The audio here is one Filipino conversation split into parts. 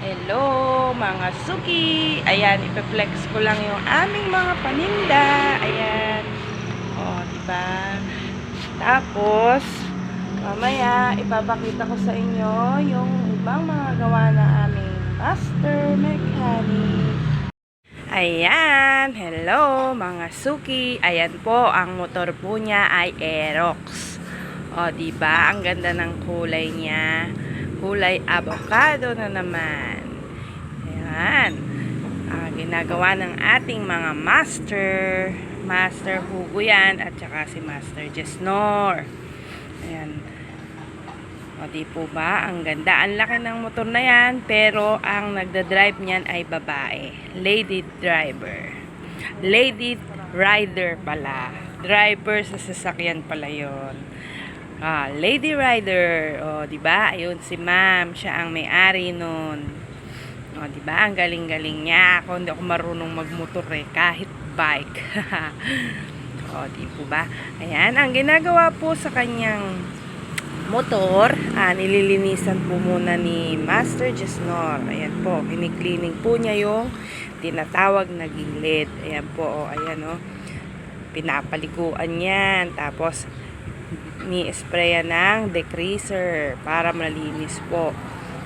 Hello mga suki. Ayan, ipe-flex ko lang yung aming mga paninda. Ayan. Oh, di ba? Tapos mamaya ipapakita ko sa inyo yung ibang mga gawa na aming master mechanic. Ayan, hello mga suki. Ayan po, ang motor po niya ay Aerox. O, di ba? Ang ganda ng kulay niya. Kulay avocado na naman. Ayan. Ginagawa ng ating mga Master Hugo yan at saka si Master Jesnor. Ayan. O, di po ba? Ang ganda. Ang laki ng motor na yan, pero ang nagda-drive niyan ay babae. Lady driver. Lady rider pala. Driver sa sasakyan pala yon. Lady rider. O, di ba? Ayun si ma'am. Siya ang may-ari nun. O, di ba? Ang galing-galing niya. Ako, hindi ako marunong magmotor kahit bike. O, di po ba? Ayan. Ang ginagawa po sa kanyang motor, nililinisan po muna ni Master Jesnor. Ayan po, kiniklining po niya yung tinatawag na gilid. Ayan po, ayan o. Pinapaliguan yan. Tapos, ni-sprayan ng degreaser para malinis po.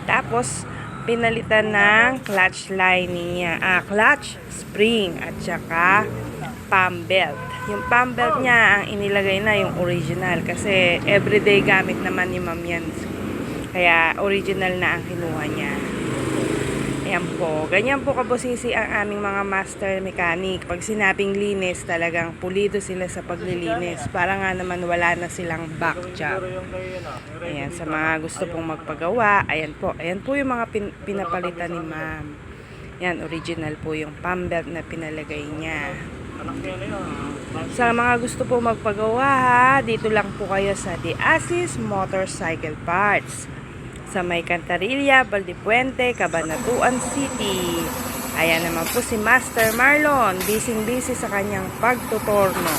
Tapos, pinalitan ng clutch lining niya. Clutch spring at saka pump belt. Yung pump belt niya, ang inilagay na yung original kasi everyday gamit naman ni ma'am yan. Kaya original na ang kinuha niya. Ayan po. Ganyan po kabusisi ang aming mga master mechanic. Pag sinabing linis, talagang pulido sila sa paglilinis. Para nga naman wala na silang back job. Ayan, sa mga gusto pong magpagawa, ayan po. Ayan po yung mga pinapalitan ni ma'am. Ayan, original po yung pump belt na pinalagay niya. Sa mga gusto po magpagawa, dito lang po kayo sa The Asis Motorcycle Parts. Sa may Cantarilla, Valdepuente, Cabanatuan City. Ayan naman po si Master Marlon. Busy sa kanyang pagtutorno.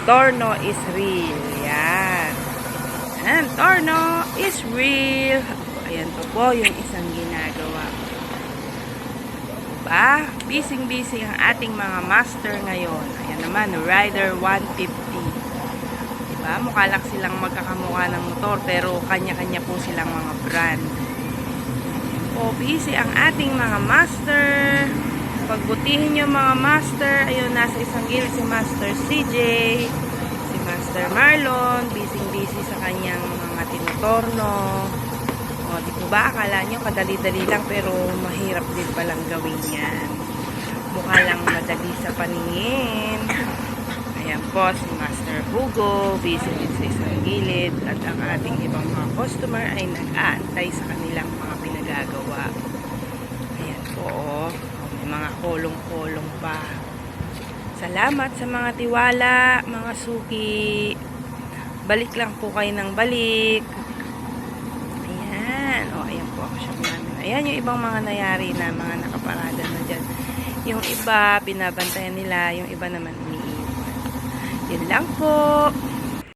Torno is real. Yan. And torno is real. Ayan po yung isang ginagawa. Diba? Busy ang ating mga master ngayon. Ayan naman, Rider 150. Mukha lang silang magkakamukha ng motor pero kanya-kanya po silang mga brand. O, busy ang ating mga master. Pagbutihin nyo mga master. Ayun, nasa isang gilid si Master CJ, si Master Marlon. Busy sa kanyang mga tinutorno. O, di po ba? Akala nyo kadali-dali lang pero mahirap din palang gawin yan. Mukha lang madali sa paningin. Ayan po, si Master Hugo, busy din sa isang gilid at ang ating ibang mga customer ay nag-aantay sa kanilang mga pinagagawa. Ayan po, may mga kolong-kolong pa. Salamat sa mga tiwala, mga suki. Balik lang po kayo ng balik. Ayan, ayan po ako siya namin. Ayan yung ibang mga nangyari na mga nakaparada na dyan. Yung iba, binabantayan nila, yung iba naman yun lang po.